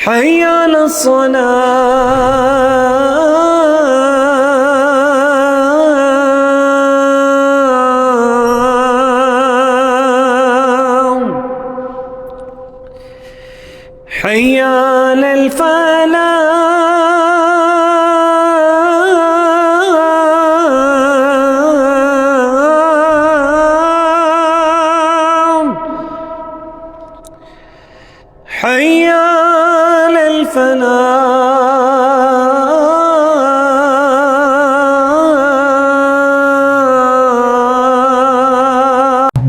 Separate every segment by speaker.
Speaker 1: حي على الصلاة حي على الفلاح حي على الفلاح.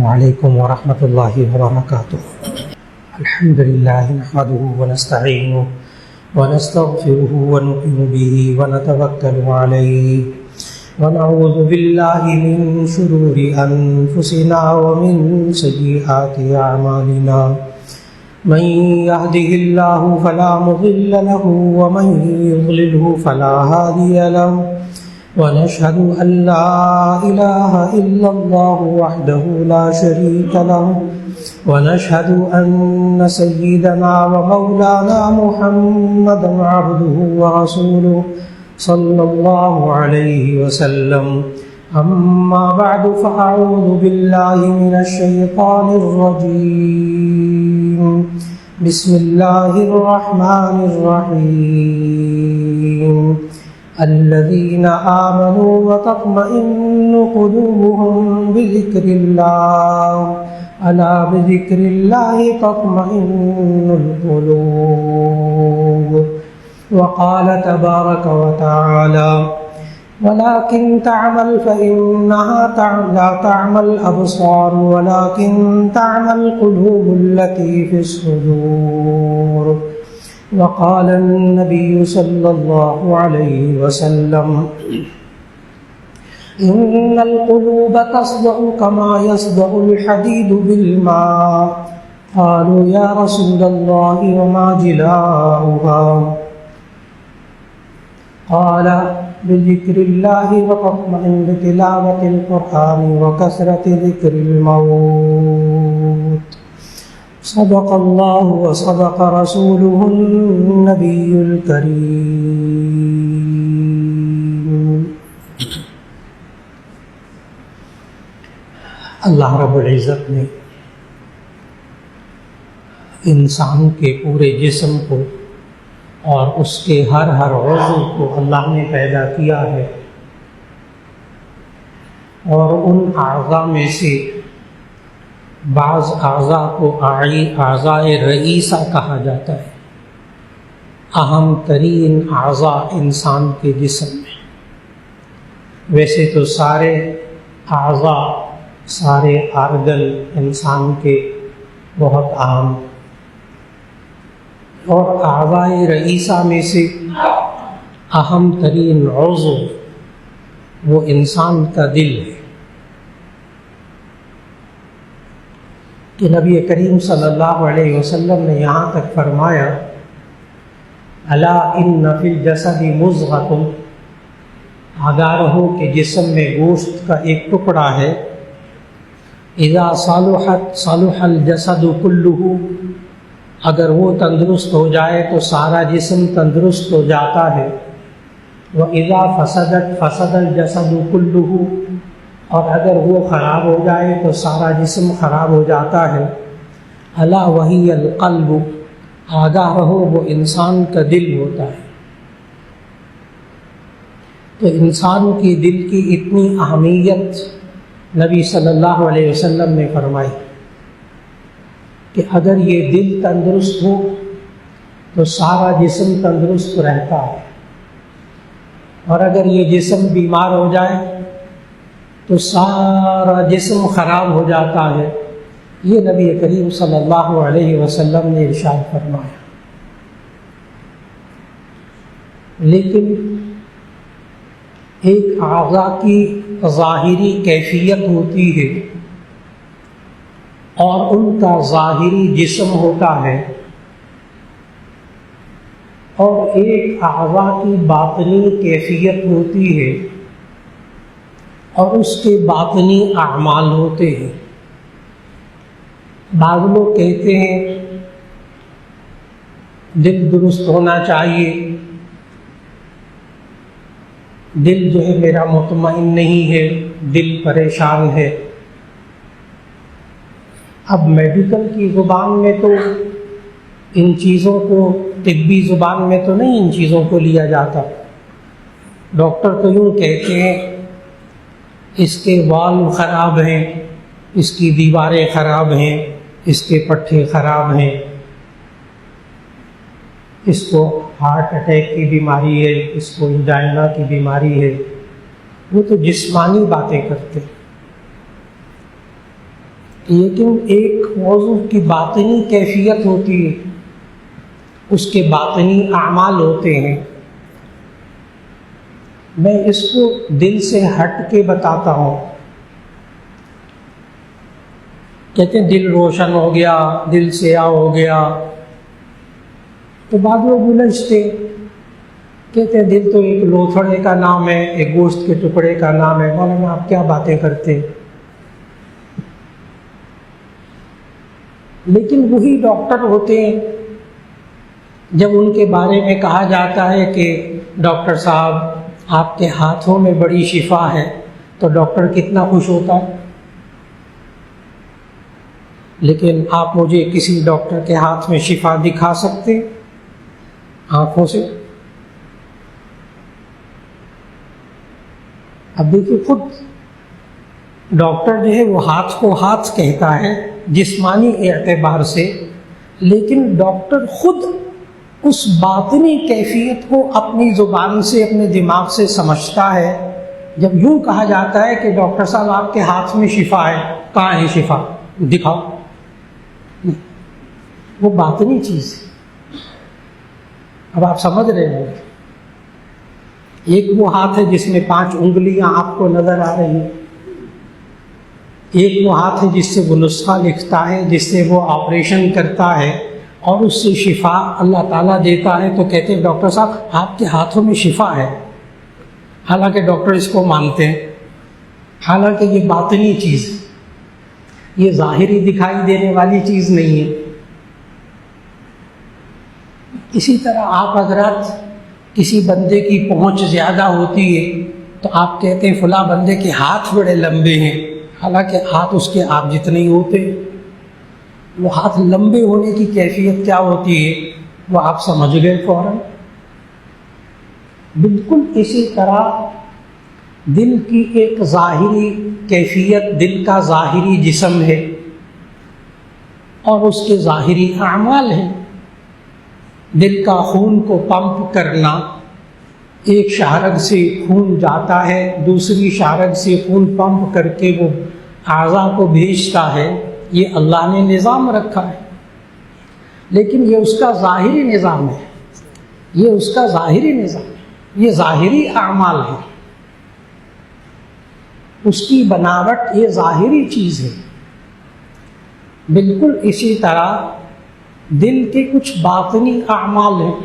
Speaker 2: عليكم ورحمة الله وبركاته. الحمد لله نحمده ونستعينه ونستغفره ونؤمن به ونتوكل عليه ونعوذ بالله من شرور أنفسنا ومن سيئات أعمالنا. من يهده الله فلا مضل له ومن يضلله فلا هادي له ونشهد أن لا إله إلا الله وحده لا شريك له ونشهد أن سيدنا ومولانا محمدا عبده ورسوله صلى الله عليه وسلم. أما بعد فأعوذ بالله من الشيطان الرجيم. بسم الله الرحمن الرحيم. الذين آمنوا وتطمئن قلوبهم بذكر الله ألا بذكر الله تطمئن القلوب. وقال تبارك وتعالى ولكن تعمل فإنها لا تعمى الأبصار ولكن تعمى القلوب التي في الصدور. وقال النبي صلى الله عليه وسلم إن القلوب تصدأ كما يصدأ الحديد بالماء. قالوا يا رسول الله وما جلاؤها؟ قال بذكر الله وتطمئن بتلاوة القرآن وكثرة ذكر الموت. صدق الله وصدق رسوله النبي الكريم. اللہ رب العزت نے انسان کے پورے جسم کو اور اس کے ہر عضو کو اللہ نے پیدا کیا ہے، اور ان اعضاء میں سے بعض اعضاء کو اعضاء رئیسہ کہا جاتا ہے، اہم ترین اعضاء انسان کے جسم میں. ویسے تو سارے اعضاء، سارے آرگن انسان کے بہت اہم، اور اعضاء رئیسہ میں سے اہم ترین عضو وہ انسان کا دل ہے، کہ نبی کریم صلی اللہ علیہ وسلم نے یہاں تک فرمایا الا ان فی الجسد مضغۃ، آگاہ رہو کہ جسم میں گوشت کا ایک ٹکڑا ہے، اذا صلحت صلح الجسد کلہ، اگر وہ تندرست ہو جائے تو سارا جسم تندرست ہو جاتا ہے، وَإِذَا فَسَدَتْ فَسَدَ الْجَسَدُ كُلُّهُ، اور اگر وہ خراب ہو جائے تو سارا جسم خراب ہو جاتا ہے. الا وَهِيَ الْقَلْبُ، آگاہ رہو وہ انسان کا دل ہوتا ہے. تو انسان کی دل کی اتنی اہمیت نبی صلی اللہ علیہ وسلم نے فرمائی کہ اگر یہ دل تندرست ہو تو سارا جسم تندرست رہتا ہے، اور اگر یہ جسم بیمار ہو جائے تو سارا جسم خراب ہو جاتا ہے. یہ نبی کریم صلی اللہ علیہ وسلم نے ارشاد فرمایا. لیکن ایک اعضاء کی ظاہری کیفیت ہوتی ہے اور ان کا ظاہری جسم ہوتا ہے، اور ایک اعضاء کی باطنی کیفیت ہوتی ہے اور اس کے باطنی اعمال ہوتے ہیں. بعض لوگ کہتے ہیں دل درست ہونا چاہیے، دل جو ہے میرا مطمئن نہیں ہے، دل پریشان ہے۔ اب میڈیکل کی زبان میں تو ان چیزوں کو، طبی زبان میں تو نہیں ان چیزوں کو لیا جاتا۔ ڈاکٹر تو یوں کہتے ہیں اس کے والو خراب ہیں، اس کی دیواریں خراب ہیں، اس کے پٹھے خراب ہیں، اس کو ہارٹ اٹیک کی بیماری ہے، اس کو انجائنا کی بیماری ہے۔ وہ تو جسمانی باتیں کرتے، لیکن ایک موضوع کی باطنی کیفیت ہوتی ہے، اس کے باطنی اعمال ہوتے ہیں۔ میں اس کو دل سے ہٹ کے بتاتا ہوں۔ کہتے ہیں دل روشن ہو گیا، دل سیاہ ہو گیا، تو بعد میں الجھتے، کہتے ہیں دل تو ایک لوتھڑے کا نام ہے، ایک گوشت کے ٹکڑے کا نام ہے۔ مولانا آپ کیا باتیں کرتے ہیں؟ لیکن وہی ڈاکٹر ہوتے ہیں، جب ان کے بارے میں کہا جاتا ہے کہ ڈاکٹر صاحب آپ کے ہاتھوں میں بڑی شفا ہے، تو ڈاکٹر کتنا خوش ہوتا ہے۔ لیکن آپ مجھے کسی ڈاکٹر کے ہاتھ میں شفا دکھا سکتے ہیں آنکھوں سے؟ اب دیکھیے، خود ڈاکٹر جو ہے وہ ہاتھ کو ہاتھ کہتا ہے جسمانی اعتبار سے، لیکن ڈاکٹر خود اس باطنی کیفیت کو اپنی زبان سے، اپنے دماغ سے سمجھتا ہے۔ جب یوں کہا جاتا ہے کہ ڈاکٹر صاحب آپ کے ہاتھ میں شفا ہے، کہاں ہے شفا؟ دکھاؤ۔ وہ باطنی چیز ہے۔ اب آپ سمجھ رہے ہوں، ایک وہ ہاتھ ہے جس میں 5 انگلیاں آپ کو نظر آ رہی ہیں، ایک وہ ہاتھ ہے جس سے وہ نسخہ لکھتا ہے، جس سے وہ آپریشن کرتا ہے اور اس سے شفا اللہ تعالیٰ دیتا ہے، تو کہتے ہیں ڈاکٹر صاحب آپ کے ہاتھوں میں شفا ہے۔ حالانکہ ڈاکٹر اس کو مانتے ہیں، حالانکہ یہ باطنی چیز ہے، یہ ظاہری دکھائی دینے والی چیز نہیں ہے۔ اسی طرح آپ حضرات، کسی بندے کی پہنچ زیادہ ہوتی ہے تو آپ کہتے ہیں فلاں بندے کے ہاتھ بڑے لمبے ہیں، حالانکہ ہاتھ اس کے آپ جتنے ہی ہوتے ہیں۔ وہ ہاتھ لمبے ہونے کی کیفیت کیا ہوتی ہے وہ آپ سمجھ گئے فوراً۔ بالکل اسی طرح دل کی ایک ظاہری کیفیت، دل کا ظاہری جسم ہے اور اس کے ظاہری اعمال ہیں۔ دل کا خون کو پمپ کرنا، ایک شہرگ سے خون جاتا ہے، دوسری شہرگ سے خون پمپ کر کے وہ اعضاء کو بھیجتا ہے، یہ اللہ نے نظام رکھا ہے۔ لیکن یہ اس کا ظاہری نظام ہے، یہ اس کا ظاہری نظام ہے، یہ ظاہری اعمال ہے، اس کی بناوٹ یہ ظاہری چیز ہے۔ بالکل اسی طرح دل کے کچھ باطنی اعمال ہیں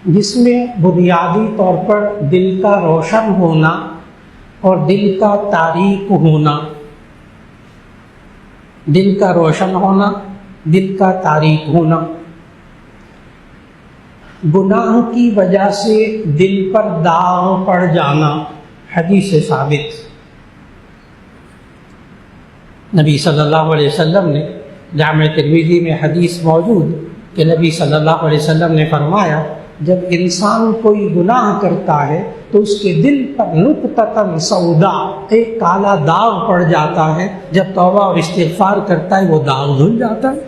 Speaker 2: جس میں بنیادی طور پر دل کا روشن ہونا اور دل کا تاریک ہونا، دل کا روشن ہونا، دل کا تاریک ہونا۔ گناہ کی وجہ سے دل پر داغ پڑ جانا، حدیث سے ثابت۔ نبی صلی اللہ علیہ وسلم نے، جامع ترمذی میں حدیث موجود کہ نبی صلی اللہ علیہ وسلم نے فرمایا، جب انسان کوئی گناہ کرتا ہے تو اس کے دل پر نقطۃ سودا، ایک کالا داغ پڑ جاتا ہے، جب توبہ اور استغفار کرتا ہے وہ داغ دھل جاتا ہے،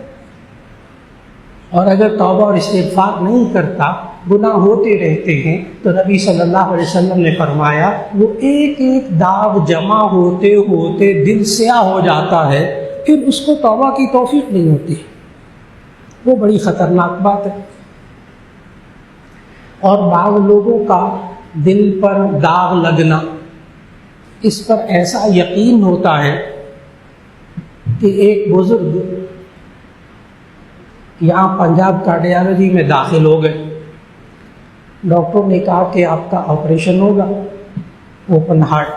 Speaker 2: اور اگر توبہ اور استغفار نہیں کرتا، گناہ ہوتے رہتے ہیں، تو نبی صلی اللہ علیہ وسلم نے فرمایا وہ ایک ایک داغ جمع ہوتے ہوتے دل سیاہ ہو جاتا ہے، پھر اس کو توبہ کی توفیق نہیں ہوتی۔ وہ بڑی خطرناک بات ہے۔ اور بعض لوگوں کا دل پر داغ لگنا، اس پر ایسا یقین ہوتا ہے کہ ایک بزرگ یہاں پنجاب کارڈیالوجی میں داخل ہو گئے، ڈاکٹر نے کہا کہ آپ کا آپریشن ہوگا، اوپن ہارٹ۔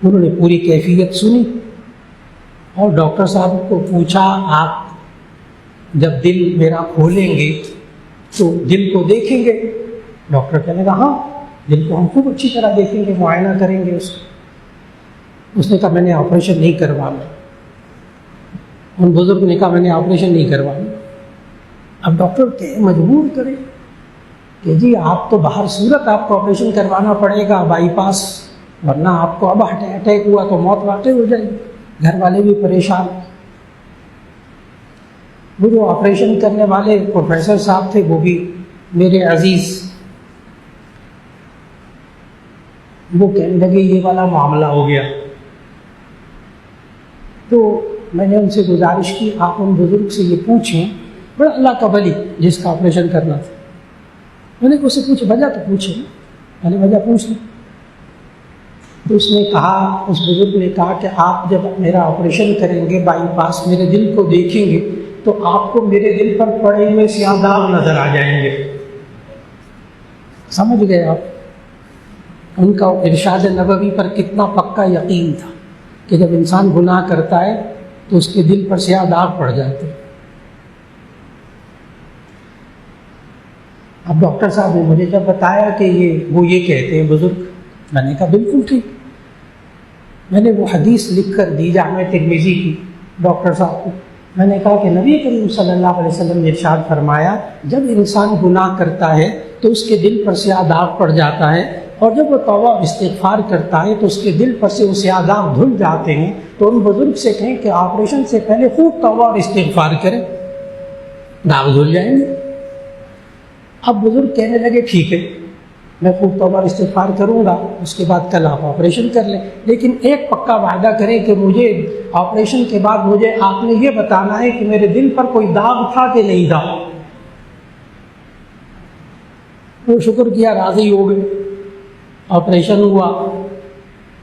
Speaker 2: انہوں نے پوری کیفیت سنی اور ڈاکٹر صاحب کو پوچھا آپ جب دل میرا کھولیں گے تو دل کو دیکھیں گے؟ ڈاکٹر کہنے لگا ہاں دل کو ہم خوب اچھی طرح دیکھیں گے، معائنہ کریں گے اس کو۔ اس نے کہا میں نے آپریشن نہیں کروانا۔ ان بزرگ نے کہا میں نے آپریشن نہیں کروانا۔ اب ڈاکٹر کہ مجبور کرے کہ جی آپ تو باہر صورت آپ کو آپریشن کروانا پڑے گا، بائی پاس، ورنہ آپ کو اب اٹیک ہوا تو موت واقع ہو جائے گی۔ گھر والے بھی پریشان۔ وہ جو آپریشن کرنے والے پروفیسر صاحب تھے وہ بھی میرے عزیز، وہ کہنے لگے یہ والا معاملہ ہو گیا۔ تو میں نے ان سے گزارش کی آپ ان بزرگ سے یہ پوچھیں، بڑا اللہ کا ولی جس کا آپریشن کرنا تھا، میں نے اس سے پوچھا وجہ تو پوچھیں، میں نے وجہ پوچھ لی۔ تو اس نے کہا، اس بزرگ نے کہا کہ آپ جب میرا آپریشن کریں گے بائی پاس، میرے دل کو دیکھیں گے تو آپ کو میرے دل پر پڑے ہوئے سیاہ داغ نظر آ جائیں گے۔ سمجھ گئے آپ ان کا ارشاد نبوی پر کتنا پکا یقین تھا کہ جب انسان گناہ کرتا ہے تو اس کے دل پر سیاہ داغ پڑ جاتے ہیں۔ اب ڈاکٹر صاحب نے مجھے جب بتایا کہ وہ یہ کہتے ہیں بزرگ، میں نے کہا بالکل ٹھیک۔ میں نے وہ حدیث لکھ کر دی جامع ترمذی کی ڈاکٹر صاحب کو۔ میں نے کہا کہ نبی کریم صلی اللہ علیہ وسلم نے ارشاد فرمایا جب انسان گناہ کرتا ہے تو اس کے دل پر سیاہ داغ پڑ جاتا ہے، اور جب وہ توبہ استغفار کرتا ہے تو اس کے دل پر سے وہ سیاہ داغ دھل جاتے ہیں۔ تو ان بزرگ سے کہیں کہ آپریشن سے پہلے خوب توبہ اور استغفار کریں، داغ دھل جائیں گے۔ اب بزرگ کہنے لگے ٹھیک ہے میں خوب توبہ اور استغفار کروں گا، اس کے بعد کل آپ آپریشن کر لیں، لیکن ایک پکا وعدہ کریں کہ مجھے آپریشن کے بعد مجھے آپ نے یہ بتانا ہے کہ میرے دل پر کوئی داغ تھا کہ نہیں تھا۔ وہ شکر کیا، راضی ہو گئے۔ آپریشن ہوا،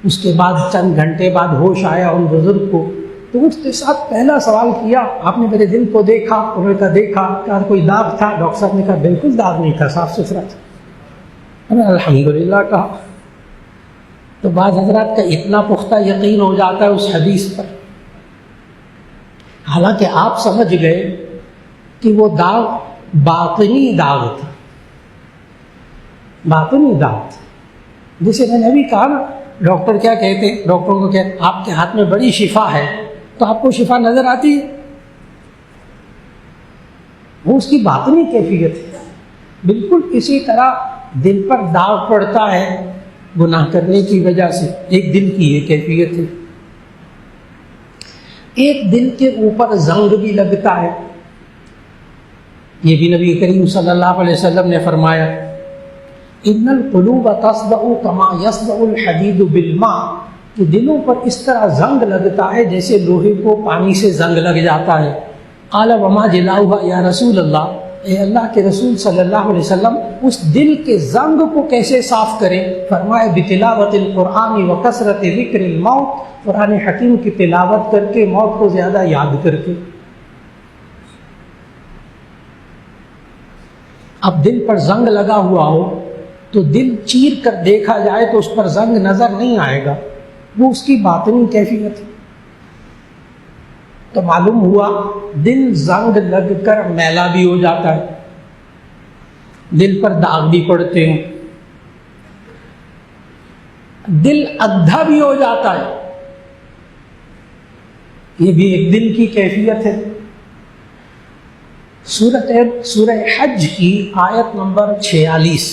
Speaker 2: اس کے بعد چند گھنٹے بعد ہوش آیا ان بزرگ کو، تو اس کے ساتھ پہلا سوال کیا آپ نے میرے دل کو دیکھا؟ انہوں نے کہا دیکھا۔ کہا کوئی داغ تھا؟ ڈاکٹر صاحب نے کہا بالکل داغ نہیں تھا، صاف ستھرا تھا۔ الحمدللہ کہا۔ تو بعض حضرات کا اتنا پختہ یقین ہو جاتا ہے اس حدیث پر، حالانکہ آپ سمجھ گئے کہ وہ داغ باطنی داغ تھا، باطنی داغ تھا۔ جسے میں نے ابھی کہا نا، ڈاکٹر کیا کہتے ہیں، ڈاکٹروں کو کہتے ہیں آپ کے ہاتھ میں بڑی شفا ہے، تو آپ کو شفا نظر آتی ہے، وہ اس کی باطنی کیفیت ہے۔ بالکل اسی طرح دل پر داغ پڑتا ہے گناہ کرنے کی وجہ سے، ایک دل کی یہ کیفیت ہے۔ ایک دل کے اوپر زنگ بھی لگتا ہے، یہ بھی نبی کریم صلی اللہ علیہ وسلم نے فرمایا ان القلوب تصدع کما یصدع الحدید بالماء، کہ دلوں پر اس طرح زنگ لگتا ہے جیسے لوہے کو پانی سے زنگ لگ جاتا ہے۔ قال وما جلاؤها یا رسول اللہ، اے اللہ کے رسول صلی اللہ علیہ وسلم اس دل کے زنگ کو کیسے صاف کریں؟ فرمایا بتلاوت القرآن و کثرت ذکر الموت، قرآن حکیم کی تلاوت کر کے، موت کو زیادہ یاد کر کے۔ اب دل پر زنگ لگا ہوا ہو تو دل چیر کر دیکھا جائے تو اس پر زنگ نظر نہیں آئے گا، وہ اس کی باطنی کیفیت ہے۔ تو معلوم ہوا دل زنگ لگ کر میلا بھی ہو جاتا ہے، دل پر داغ بھی پڑتے ہیں، دل اندھا بھی ہو جاتا ہے، یہ بھی ایک دل کی کیفیت ہے۔ سورہ حج کی آیت نمبر 46،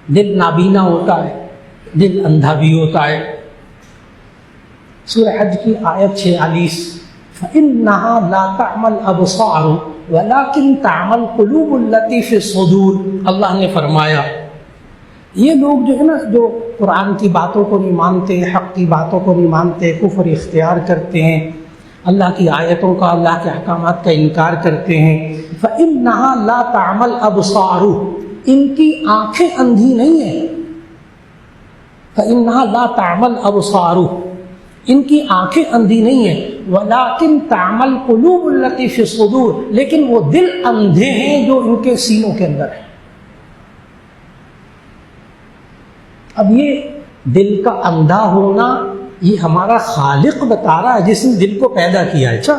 Speaker 2: دل نابینا ہوتا ہے، دل اندھا بھی ہوتا ہے۔ سورہ حج کی آیت 46، فَإِنَّهَا لَا تَعْمَى الْأَبْصَارُ وَلَكِنْ تَعْمَى الْقُلُوبُ الَّتِي فِي الصُّدُورِ۔ اللہ نے فرمایا یہ لوگ جو ہے نا، جو قرآن کی باتوں کو نہیں مانتے، حق کی باتوں کو نہیں مانتے، کفر اختیار کرتے ہیں، اللہ کی آیتوں کا، اللہ کے احکامات کا انکار کرتے ہیں، فَإِنَّهَا لَا تَعْمَى الْأَبْصَارُ، ان کی آنکھیں اندھی نہیں ہیں، فَإِنَّهَا لَا تَعْمَى الْأَبْصَارُ، ان کی آنکھیں اندھی نہیں ہیں، وَلَكِنْ تَعْمَى الْقُلُوبُ الَّتِي فِي الصُّدُورِ، لیکن وہ دل اندھے ہیں جو ان کے سینوں کے اندر ہیں۔ اب یہ دل کا اندھا ہونا یہ ہمارا خالق بتا رہا ہے جس نے دل کو پیدا کیا ہے۔ اچھا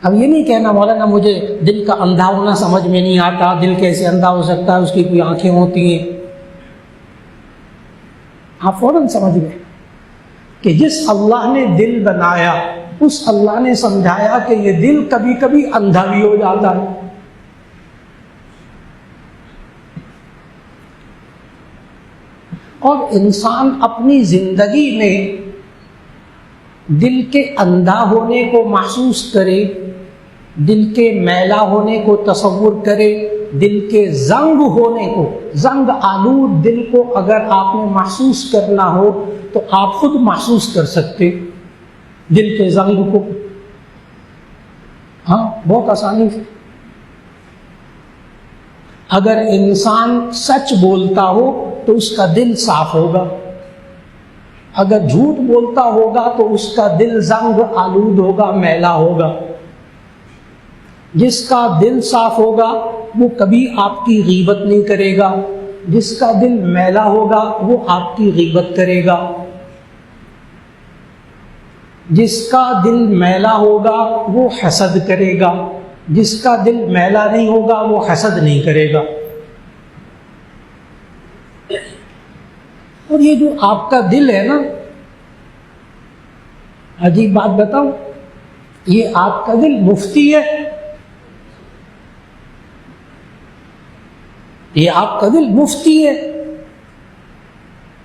Speaker 2: اب یہ نہیں کہنا مولانا مجھے دل کا اندھا ہونا سمجھ میں نہیں آتا، دل کیسے اندھا ہو سکتا ہے، اس کی کوئی آنکھیں ہوتی ہیں۔ آپ فوراً سمجھ گئے کہ جس اللہ نے دل بنایا اس اللہ نے سمجھایا کہ یہ دل کبھی کبھی اندھا بھی ہو جاتا ہے۔ اور انسان اپنی زندگی میں دل کے اندھا ہونے کو محسوس کرے، دل کے میلا ہونے کو تصور کرے، دل کے زنگ ہونے کو، زنگ آلود دل کو اگر آپ نے محسوس کرنا ہو تو آپ خود محسوس کر سکتے دل کے زنگ کو، ہاں بہت آسانی سے۔ اگر انسان سچ بولتا ہو تو اس کا دل صاف ہوگا، اگر جھوٹ بولتا ہوگا تو اس کا دل زنگ آلود ہوگا، میلا ہوگا۔ جس کا دل صاف ہوگا وہ کبھی آپ کی غیبت نہیں کرے گا، جس کا دل میلا ہوگا وہ آپ کی غیبت کرے گا، جس کا دل میلا ہوگا وہ حسد کرے گا، جس کا دل میلا نہیں ہوگا وہ حسد نہیں کرے گا۔ اور یہ جو آپ کا دل ہے نا، عجیب بات بتاؤں، یہ آپ کا دل مفتی ہے، یہ آپ کا دل مفتی ہے،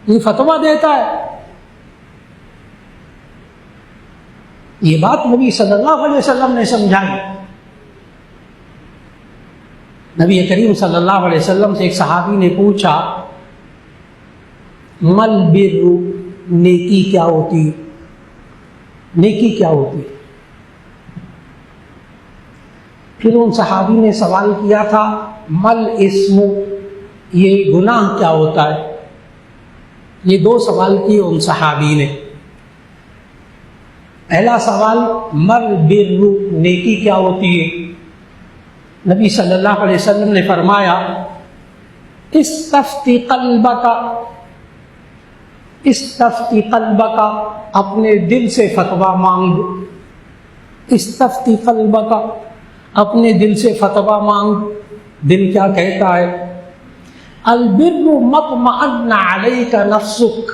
Speaker 2: یہ فتویٰ دیتا ہے۔ یہ بات نبی صلی اللہ علیہ وسلم نے سمجھائی۔ نبی کریم صلی اللہ علیہ وسلم سے ایک صحابی نے پوچھا مل بر، نیکی کیا ہوتی ہے؟ نیکی کیا ہوتی ہے؟ پھر ان صحابی نے سوال کیا تھا مل اسم، یہ گناہ کیا ہوتا ہے؟ یہ دو سوال کیے ان صحابی نے۔ پہلا سوال مل بر، نیکی کیا ہوتی ہے؟ نبی صلی اللہ علیہ وسلم نے فرمایا استفتی قلبک، استفتی قلبک، اپنے دل سے فتویٰ مانگ، استفتی قلبک، اپنے دل سے فتویٰ مانگ۔ دل کیا کہتا ہے؟ البر ما اطمأن علیک نفسک،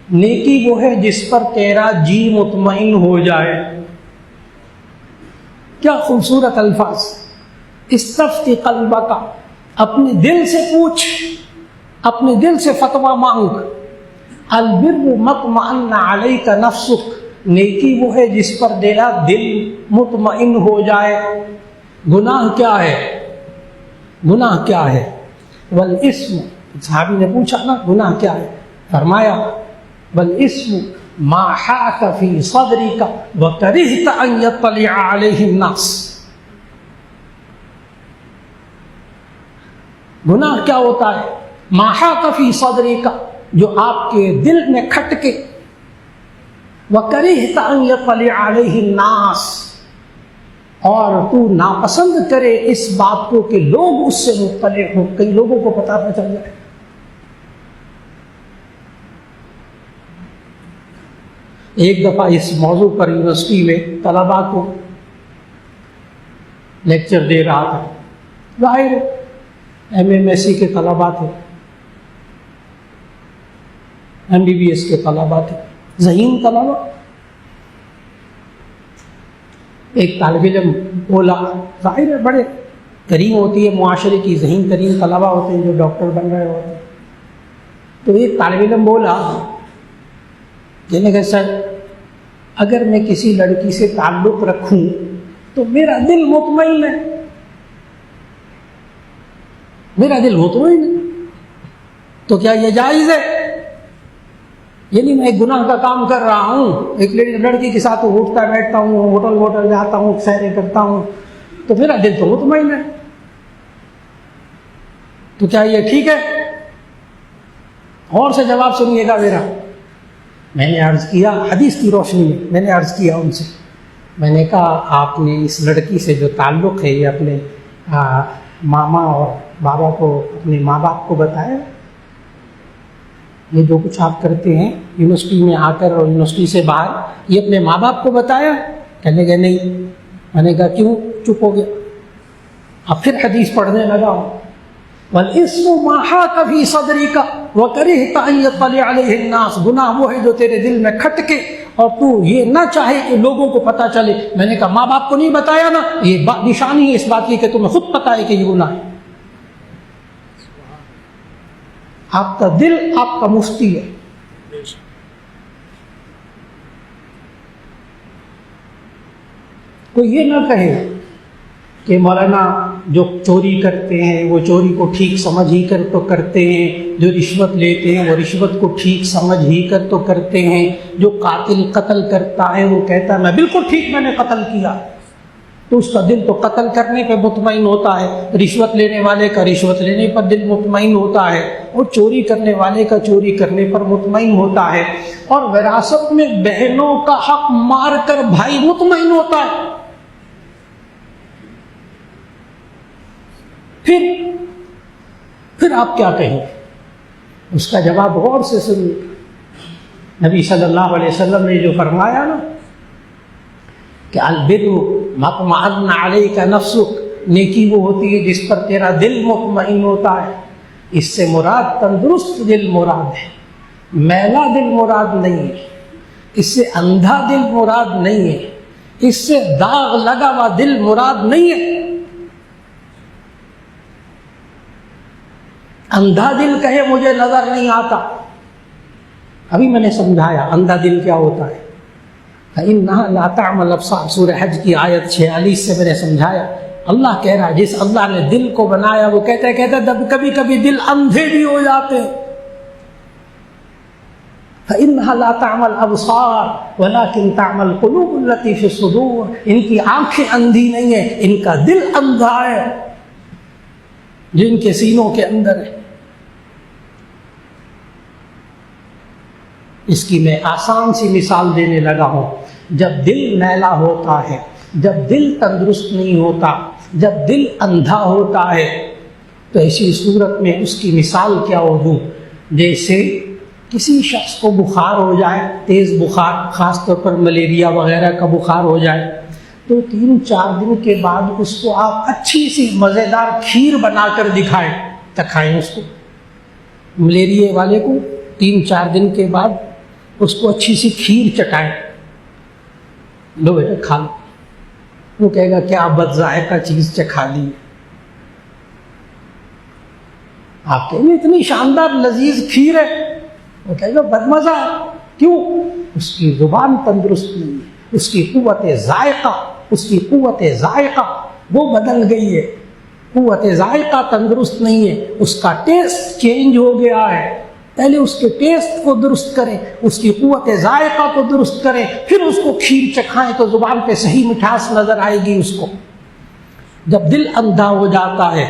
Speaker 2: نیکی وہ ہے جس پر تیرا جی مطمئن ہو جائے۔ کیا خوبصورت الفاظ! استفتی قلبک، اپنے دل سے پوچھ، اپنے دل سے فتویٰ مانگ۔ البر ما اطمأن علیک نفسک، نیکی وہ ہے جس پر تیرا دل مطمئن ہو جائے۔ گناہ کیا ہے؟ گناہ کیا ہے؟ والاسم، صحابی نے پوچھا نا گناہ کیا ہے؟ فرمایا والاسم ما حاک فی صدرک وکرہت ان یطلع علیہ الناس۔ گناہ کیا ہوتا ہے؟ ما حاک فی صدرک، جو آپ کے دل میں کھٹکے، وکرہت ان یطلع علیہ الناس، اور تو ناپسند کرے اس بات کو کہ لوگ اس سے مطلع ہوں، کئی لوگوں کو پتہ نہ چل جائے۔ ایک دفعہ اس موضوع پر یونیورسٹی میں طلباء کو لیکچر دے رہا تھا، ظاہر MSc کے طلباء تھے، MBBS کے طلباء تھے، ذہین طلباء۔ ایک طالب علم بولا، ظاہر ہے بڑے کریم ہوتی ہے معاشرے کی، ذہین ترین طلباء ہوتے ہیں جو ڈاکٹر بن رہے ہوتے ہیں۔ تو ایک طالب علم بولا کہ سر اگر میں کسی لڑکی سے تعلق رکھوں تو میرا دل مطمئن ہے، میرا دل مطمئن ہے، تو کیا یہ جائز ہے؟ یعنی میں ایک گناہ کا کام کر رہا ہوں، ایک لڑکی کے ساتھ اٹھتا بیٹھتا ہوں، ہوٹل جاتا ہوں، سیریں کرتا ہوں، تو میرا دل تو مطمئن ہے، تو کیا یہ ٹھیک ہے؟ اور سے جواب سنیے گا میرا۔ میں نے عرض کیا، حدیث کی روشنی میں نے عرض کیا ان سے، میں نے کہا آپ نے اس لڑکی سے جو تعلق ہے یہ اپنے ماما اور بابا کو، اپنے ماں باپ کو بتایا؟ یہ جو کچھ آپ کرتے ہیں یونیورسٹی میں آ کر اور یونیورسٹی سے باہر، یہ اپنے ماں باپ کو بتایا؟ کہنے گئے نہیں۔ میں نے کہا کیوں چپ ہو گیا؟ اب پھر حدیث پڑھنے لگا ہوں، وَالْإِثْمُ مَا حَاكَ فِي صَدْرِكَ وَكَرِهْتَ أَن يَطَّلِعَ عَلَيْهِ النَّاسُ، گناہ وہ ہے جو تیرے دل میں کھٹ کے اور تو یہ نہ چاہے کہ لوگوں کو پتہ چلے۔ میں نے کہا ماں باپ کو نہیں بتایا نا، یہ نشانی ہے اس بات کی کہ تمہیں خود پتہ ہے کہ یہ گناہ ہے۔ آپ کا دل آپ کا مفتی ہے۔ کوئی یہ نہ کہے کہ مولانا جو چوری کرتے ہیں وہ چوری کو ٹھیک سمجھ ہی کر تو کرتے ہیں، جو رشوت لیتے ہیں وہ رشوت کو ٹھیک سمجھ ہی کر تو کرتے ہیں، جو قاتل قتل کرتا ہے وہ کہتا ہے میں بالکل ٹھیک میں نے قتل کیا، تو اس کا دل تو قتل کرنے پہ مطمئن ہوتا ہے، رشوت لینے والے کا رشوت لینے پر دل مطمئن ہوتا ہے، اور چوری کرنے والے کا چوری کرنے پر مطمئن ہوتا ہے، اور وراثت میں بہنوں کا حق مار کر بھائی مطمئن ہوتا ہے۔ پھر آپ کیا کہیں؟ اس کا جواب غور سے سنیے۔ نبی صلی اللہ علیہ وسلم نے جو فرمایا نا کہ البر ما اطمأن علیک نفسک، نیکی وہ ہوتی ہے جس پر تیرا دل مطمئن ہوتا ہے۔ اس سے مراد تندرست دل مراد ہے، میلا دل مراد نہیں ہے، اس سے اندھا دل مراد نہیں ہے، اس سے داغ لگا ہوا دل مراد نہیں ہے۔ اندھا دل کہے مجھے نظر نہیں آتا، ابھی میں نے سمجھایا اندھا دل کیا ہوتا ہے، فَإِنَّهَا لَا تَعْمَى الْأَبْصَارُ، سورہ حج کی آیت 46 سے میں نے سمجھایا۔ اللہ کہہ رہا ہے جس اللہ نے دل کو بنایا وہ کہتے کبھی کبھی دل اندھے بھی ہو جاتے ہیں۔ فَإِنَّهَا لَا تَعْمَى الْأَبْصَارُ وَلَكِنْ تَعْمَى الْقُلُوبُ الَّتِي فِي الصُّدُورِ، ان کی آنکھیں اندھی نہیں ہیں، ان کا دل اندھا ہے جن کے سینوں کے اندر ہے۔ اس کی میں آسان سی مثال دینے لگا ہوں۔ جب دل میلا ہوتا ہے، جب دل تندرست نہیں ہوتا، جب دل اندھا ہوتا ہے، تو ایسی صورت میں اس کی مثال کیا ہوگی؟ جیسے کسی شخص کو بخار ہو جائے، تیز بخار، خاص طور پر ملیریا وغیرہ کا بخار ہو جائے، تو 3-4 دن کے بعد اس کو آپ اچھی سی مزیدار کھیر بنا کر چکھائیں اس کو، ملیریا والے کو 3-4 دن کے بعد اس کو اچھی سی کھیر چٹائیں، لو بیٹا کھا لو۔ وہ کہے گا کیا بد ذائقہ چیز چکھا دی، آپ کہیں گے اتنی شاندار لذیذ کھیر ہے، وہ کہے گا بد مزہ ہے۔ کیوں؟ اس کی زبان تندرست نہیں ہے، اس کی قوت ذائقہ وہ بدل گئی ہے، قوت ذائقہ تندرست نہیں ہے، اس کا ٹیسٹ چینج ہو گیا ہے۔ پہلے اس کے ٹیسٹ کو درست کریں، اس کی قوت ذائقہ کو درست کریں، پھر اس کو کھیر چکھائیں تو زبان پہ صحیح مٹھاس نظر آئے گی اس کو۔ جب دل اندھا ہو جاتا ہے،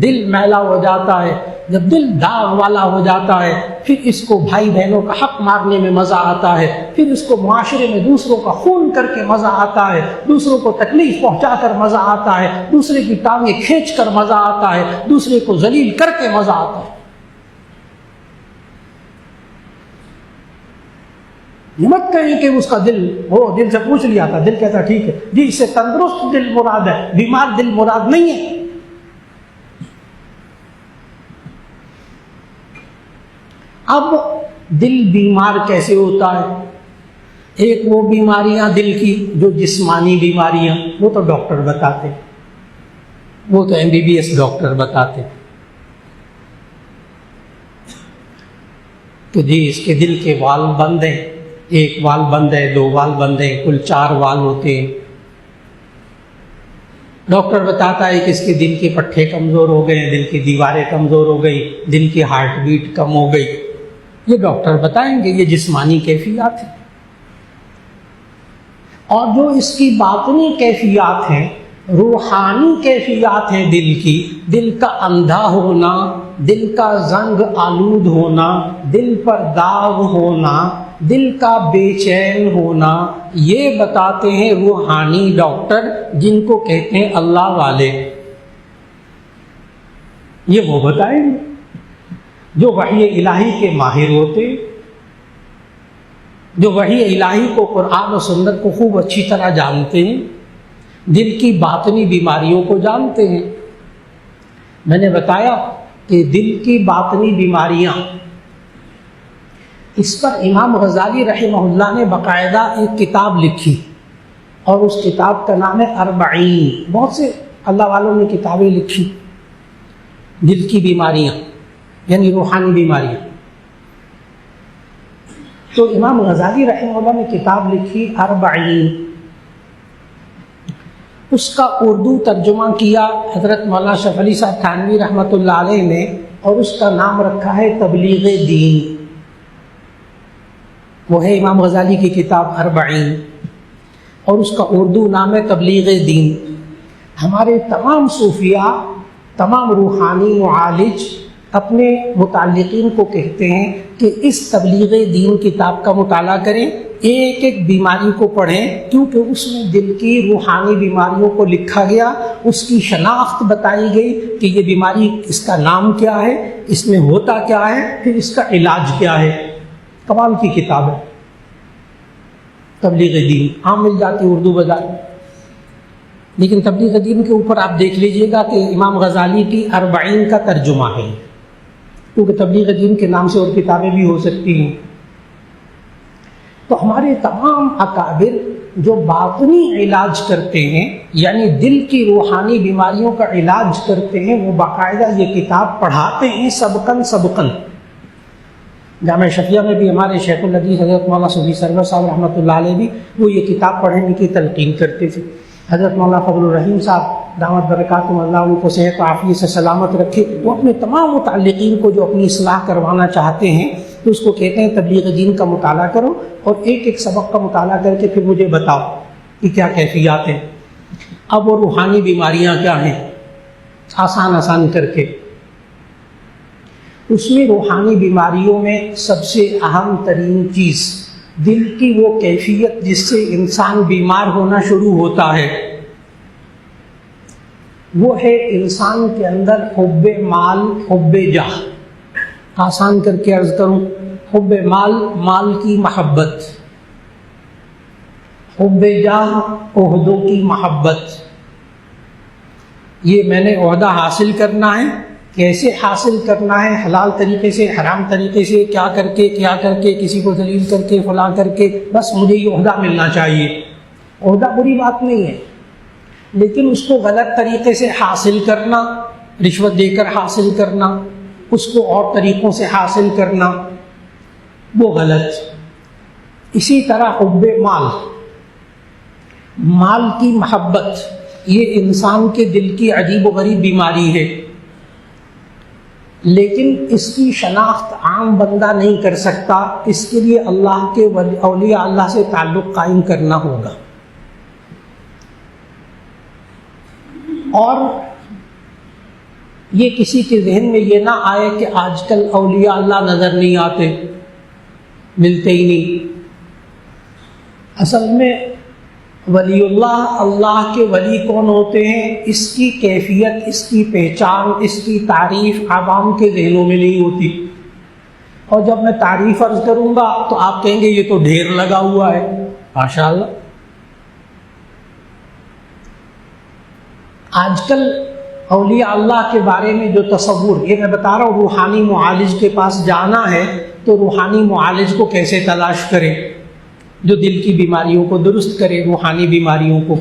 Speaker 2: دل میلا ہو جاتا ہے، جب دل داغ والا ہو جاتا ہے، پھر اس کو بھائی بہنوں کا حق مارنے میں مزہ آتا ہے، پھر اس کو معاشرے میں دوسروں کا خون کر کے مزہ آتا ہے، دوسروں کو تکلیف پہنچا کر مزہ آتا ہے، دوسرے کی ٹانگیں کھینچ کر مزہ آتا ہے، دوسرے کو ذلیل کر کے مزہ آتا ہے۔ مت کہیں کہ اس کا دل، وہ دل سے پوچھ لیا تھا، دل کہتا ٹھیک ہے جی، اس سے تندرست دل مراد ہے، بیمار دل مراد نہیں ہے۔ اب دل بیمار کیسے ہوتا ہے؟ ایک وہ بیماریاں دل کی جو جسمانی بیماریاں، وہ تو ڈاکٹر بتاتے، وہ تو MBBS ڈاکٹر بتاتے کہ جی اس کے دل کے وال بند ہیں، 1 وال بند ہے، 2 وال بند ہیں، کل 4 وال ہوتے ہیں۔ ڈاکٹر بتاتا ہے کہ اس کے دل کے پٹھے کمزور ہو گئے ہیں، دل کی دیواریں کمزور ہو گئی، دل کی ہارٹ بیٹ کم ہو گئی، یہ ڈاکٹر بتائیں گے، یہ جسمانی کیفیات ہیں۔ اور جو اس کی باطنی کیفیات ہیں، روحانی کیفیات ہیں دل کی، دل کا اندھا ہونا، دل کا زنگ آلود ہونا، دل پر داغ ہونا، دل کا بے چین ہونا، یہ بتاتے ہیں روحانی ڈاکٹر، جن کو کہتے ہیں اللہ والے۔ یہ وہ بتائیں گے جو وحی الہی کے ماہر ہوتے، جو وحی الہی کو، قرآن و سنت کو خوب اچھی طرح جانتے ہیں، دل کی باطنی بیماریوں کو جانتے ہیں. میں نے بتایا کہ دل کی باطنی بیماریاں، اس پر امام غزالی رحمہ اللہ نے باقاعدہ ایک کتاب لکھی، اور اس کتاب کا نام ہے اربعین. بہت سے اللہ والوں نے کتابیں لکھی دل کی بیماریاں یعنی روحانی بیماریاں. تو امام غزالی رحمہ اللہ نے کتاب لکھی اربعین. اس کا اردو ترجمہ کیا حضرت مولانا شرف علی صاحب تھانوی رحمۃ اللہ علیہ نے، اور اس کا نام رکھا ہے تبلیغ دین. وہ ہے امام غزالی کی کتاب اربعین، اور اس کا اردو نام ہے تبلیغ دین. ہمارے تمام صوفیاء، تمام روحانی معالج اپنے متعلقین کو کہتے ہیں کہ اس تبلیغ دین کتاب کا مطالعہ کریں، ایک ایک بیماری کو پڑھیں، کیونکہ اس میں دل کی روحانی بیماریوں کو لکھا گیا، اس کی شناخت بتائی گئی کہ یہ بیماری اس کا نام کیا ہے، اس میں ہوتا کیا ہے، پھر اس کا علاج کیا ہے. کمال کی کتاب ہے تبلیغ دین. عام مل جاتی اردو بازار میں، لیکن تبلیغ دین کے اوپر آپ دیکھ لیجئے گا کہ امام غزالی کی اربعین کا ترجمہ ہے، کیونکہ تبلیغ دین کے نام سے اور کتابیں بھی ہو سکتی ہیں. تو ہمارے تمام اکابر جو باطنی علاج کرتے ہیں، یعنی دل کی روحانی بیماریوں کا علاج کرتے ہیں، وہ باقاعدہ یہ کتاب پڑھاتے ہیں سبقاً. جامعہ شفیہ میں بھی ہمارے شیخ الحدیث حضرت مولانا صوفی سرور صاحب رحمۃ اللہ علیہ بھی وہ یہ کتاب پڑھنے کی تلقین کرتے تھے. حضرت مولانا فضل الرحیم صاحب دامت برکاتہم اللہ ان کو صحت و عافیت سے سلامت رکھے، وہ اپنے تمام متعلقین کو جو اپنی اصلاح کروانا چاہتے ہیں تو اس کو کہتے ہیں تبلیغ دین کا مطالعہ کرو، اور ایک ایک سبق کا مطالعہ کر کے پھر مجھے بتاؤ کہ کیا کیفیات ہیں. اب وہ روحانی بیماریاں کیا ہیں، آسان کر کے. اس میں روحانی بیماریوں میں سب سے اہم ترین چیز دل کی وہ کیفیت جس سے انسان بیمار ہونا شروع ہوتا ہے، وہ ہے انسان کے اندر حب مال، حب جاہ. آسان کر کے عرض کروں، حب مال، مال کی محبت، حب جاہ، عہدوں کی محبت. یہ میں نے عہدہ حاصل کرنا ہے، کیسے حاصل کرنا ہے، حلال طریقے سے، حرام طریقے سے، کیا کر کے کسی کو ذلیل کر کے، فلاں کر کے، بس مجھے یہ عہدہ ملنا چاہیے. عہدہ بری بات نہیں ہے، لیکن اس کو غلط طریقے سے حاصل کرنا، رشوت دے کر حاصل کرنا، اس کو اور طریقوں سے حاصل کرنا، وہ غلط. اسی طرح حب مال، مال کی محبت، یہ انسان کے دل کی عجیب و غریب بیماری ہے، لیکن اس کی شناخت عام بندہ نہیں کر سکتا. اس کے لیے اللہ کے اولیاء اللہ سے تعلق قائم کرنا ہوگا. اور یہ کسی کے ذہن میں یہ نہ آئے کہ آج کل اولیاء اللہ نظر نہیں آتے، ملتے ہی نہیں. اصل میں ولی اللہ، اللہ کے ولی کون ہوتے ہیں، اس کی کیفیت، اس کی پہچان، اس کی تعریف عوام کے ذہنوں میں نہیں ہوتی. اور جب میں تعریف عرض کروں گا تو آپ کہیں گے یہ تو ڈھیر لگا ہوا ہے. ماشاء اللہ. آج کل اولیاء اللہ کے بارے میں جو تصور، یہ میں بتا رہا ہوں، روحانی معالج کے پاس جانا ہے تو روحانی معالج کو کیسے تلاش کریں جو دل کی بیماریوں کو درست کرے، روحانی بیماریوں کو.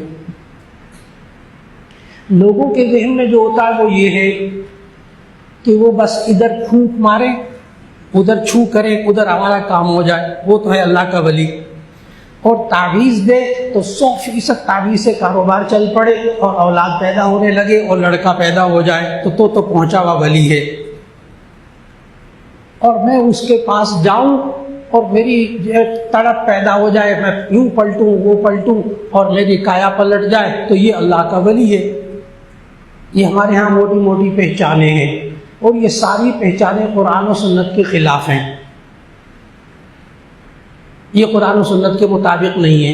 Speaker 2: لوگوں کے ذہن میں جو ہوتا ہے وہ یہ ہے کہ وہ بس ادھر پھونک ماریں، ادھر چھو کریں، ادھر ہمارا کام ہو جائے، وہ تو ہے اللہ کا ولی. اور تعویذ دے تو 100% تعویذ سے کاروبار چل پڑے اور اولاد پیدا ہونے لگے اور لڑکا پیدا ہو جائے تو پہنچا ہوا ولی ہے. اور میں اس کے پاس جاؤں اور میری تڑپ پیدا ہو جائے، میں یوں پلٹوں وہ پلٹوں اور میری کایا پلٹ جائے تو یہ اللہ کا ولی ہے. یہ ہمارے ہاں موٹی موٹی پہچانیں ہیں، اور یہ ساری پہچانیں قرآن و سنت کے خلاف ہیں. یہ قرآن و سنت کے مطابق نہیں ہے.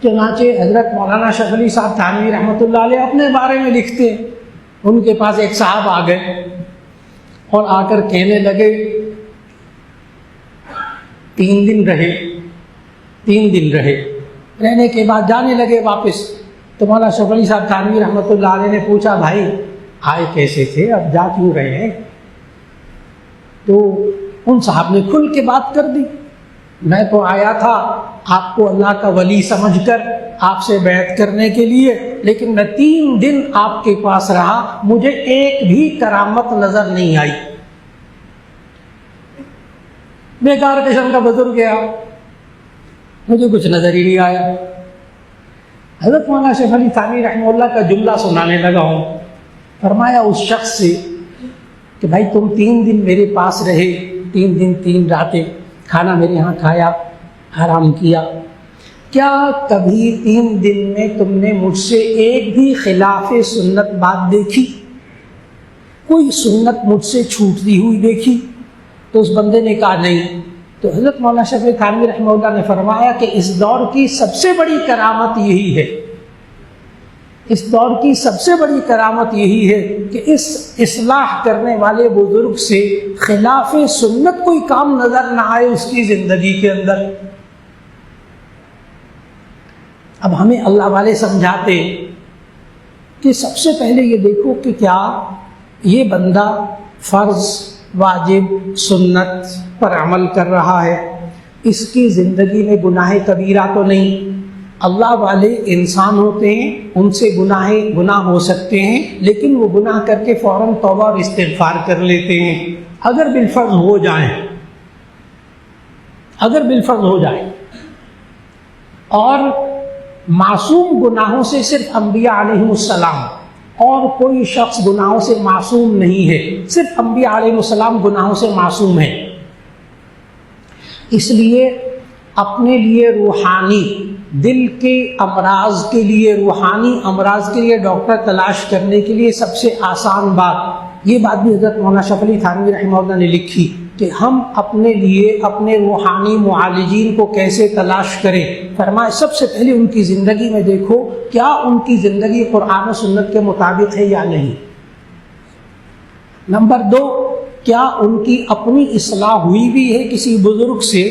Speaker 2: چنانچہ حضرت مولانا شرف علی صاحب تھانوی رحمۃ اللہ علیہ اپنے بارے میں لکھتے ہیں، ان کے پاس ایک صاحب آ گئے اور آ کر کہنے لگے 3 دن رہے رہنے کے بعد جانے لگے واپس. تو مولانا اشرف علی صاحب تھانوی رحمۃ اللہ علیہ نے پوچھا بھائی آئے کیسے تھے, اب جا کیوں رہے ہیں؟ تو ان صاحب نے کھل کے بات کر دی, میں تو آیا تھا آپ کو اللہ کا ولی سمجھ کر آپ سے بیعت کرنے کے لیے, لیکن میں 3 دن آپ کے پاس رہا, مجھے ایک بھی کرامت نظر نہیں آئی. بیکار قسم کا بزرگ گیا, مجھے کچھ نظر ہی نہیں آیا. حضرت مولانا اشرف علی تھانوی رحمہ اللہ کا جملہ سنانے لگا ہوں. فرمایا اس شخص سے کہ بھائی تم 3 دن میرے پاس رہے, 3 دن 3 راتیں, کھانا میرے ہاں کھایا, آرام کیا, کیا کبھی 3 دن میں تم نے مجھ سے ایک بھی خلاف سنت بات دیکھی؟ کوئی سنت مجھ سے چھوٹتی ہوئی دیکھی؟ تو اس بندے نے کہا نہیں. تو حضرت مولانا اشرف علی تھانوی رحمہ اللہ نے فرمایا کہ اس دور کی سب سے بڑی کرامت یہی ہے, اس دور کی سب سے بڑی کرامت یہی ہے کہ اس اصلاح کرنے والے بزرگ سے خلاف سنت کوئی کام نظر نہ آئے اس کی زندگی کے اندر. اب ہمیں اللہ والے سمجھاتے کہ سب سے پہلے یہ دیکھو کہ کیا یہ بندہ فرض, واجب, سنت پر عمل کر رہا ہے, اس کی زندگی میں گناہ کبیرہ تو نہیں. اللہ والے انسان ہوتے ہیں, ان سے گناہ ہو سکتے ہیں, لیکن وہ گناہ کر کے فوراً توبہ اور استغفار کر لیتے ہیں. اگر بالفرض ہو جائیں اور معصوم گناہوں سے صرف انبیاء علیہ السلام, اور کوئی شخص گناہوں سے معصوم نہیں ہے, صرف انبیاء علیہ السلام گناہوں سے معصوم ہیں. اس لیے اپنے لیے روحانی دل کے امراض کے لیے, روحانی امراض کے لیے ڈاکٹر تلاش کرنے کے لیے سب سے آسان بات, یہ بات بھی حضرت مولانا اشرف علی تھانوی رحمہ اللہ نے لکھی کہ ہم اپنے لیے اپنے روحانی معالجین کو کیسے تلاش کریں. فرمایا سب سے پہلے ان کی زندگی میں دیکھو کیا ان کی زندگی قرآن و سنت کے مطابق ہے یا نہیں. نمبر 2, کیا ان کی اپنی اصلاح ہوئی بھی ہے کسی بزرگ سے,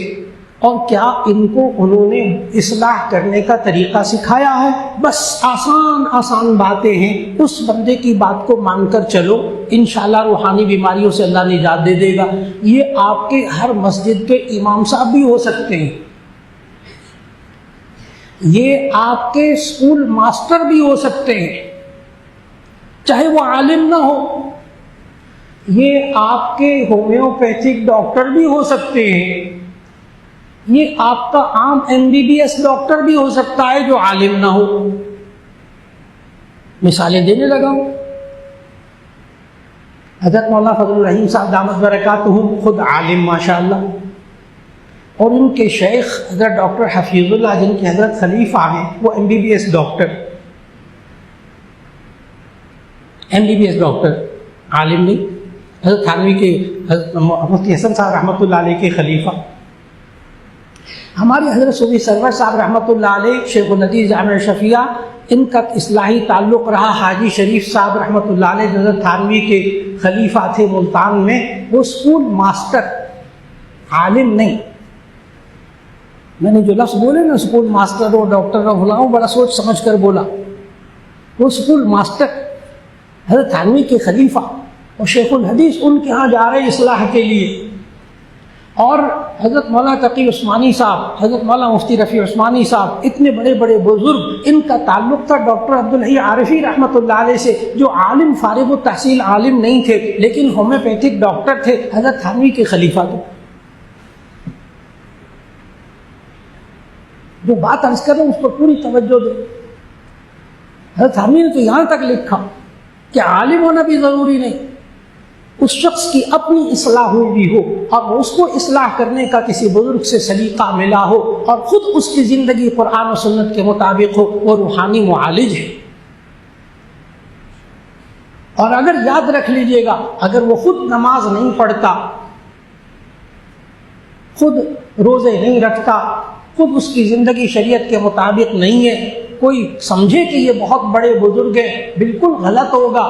Speaker 2: اور کیا ان کو انہوں نے اصلاح کرنے کا طریقہ سکھایا ہے. بس آسان باتیں ہیں, اس بندے کی بات کو مان کر چلو, انشاءاللہ روحانی بیماریوں سے اللہ نجات دے دے گا. یہ آپ کے ہر مسجد کے امام صاحب بھی ہو سکتے ہیں, یہ آپ کے اسکول ماسٹر بھی ہو سکتے ہیں, چاہے وہ عالم نہ ہو. یہ آپ کے ہومیوپیتھک ڈاکٹر بھی ہو سکتے ہیں, یہ آپ کا عام MBBS ڈاکٹر بھی ہو سکتا ہے جو عالم نہ ہو. مثالیں دینے لگا ہوں. حضرت مولانا فضل الرحیم صاحب دامت برکاتہم خود عالم ماشاءاللہ, اور ان کے شیخ حضرت ڈاکٹر حفیظ اللہ جن کے حضرت خلیفہ ہیں وہ MBBS ڈاکٹر, عالم نہیں. حضرت تھانوی کے حضرت مفتی حسن صاحب رحمۃ اللہ علیہ کے خلیفہ. ہمارے حضرت صوفی سرور صاحب رحمۃ اللہ علیہ شیخ الحدیث جامع شفیعہ, ان کا اصلاحی تعلق رہا حاجی شریف صاحب رحمۃ اللہ علیہ حضرت تھانوی کے خلیفہ تھے ملتان میں. وہ اسکول ماسٹر, عالم نہیں. میں نے جو لفظ بولے نا اسکول ماسٹر اور ڈاکٹر کا بلاؤں, بڑا سوچ سمجھ کر بولا. وہ اسکول ماسٹر حضرت تھانوی کے خلیفہ اور شیخ الحدیث ان کے ہاں جا رہے اصلاح کے لیے. اور حضرت مولانا تقی عثمانی صاحب, حضرت مولانا مفتی رفیع عثمانی صاحب, اتنے بڑے بڑے بزرگ, ان کا تعلق تھا ڈاکٹر عبدالحی عارفی رحمۃ اللہ علیہ سے, جو عالم فارغ التحصیل عالم نہیں تھے لیکن ہومیوپیتھک ڈاکٹر تھے, حضرت تھانوی کے خلیفہ تھے. جو بات عرض کر رہے ہیں اس پر پوری توجہ دیں. حضرت تھانوی نے تو یہاں تک لکھا کہ عالم ہونا بھی ضروری نہیں, اس شخص کی اپنی اصلاح ہوئی بھی ہو اور اس کو اصلاح کرنے کا کسی بزرگ سے سلیقہ ملا ہو اور خود اس کی زندگی قرآن و سنت کے مطابق ہو, وہ روحانی معالج ہے. اور اگر یاد رکھ لیجئے گا, اگر وہ خود نماز نہیں پڑھتا, خود روزے نہیں رکھتا, خود اس کی زندگی شریعت کے مطابق نہیں ہے, کوئی سمجھے کہ یہ بہت بڑے بزرگ ہیں, بالکل غلط ہوگا.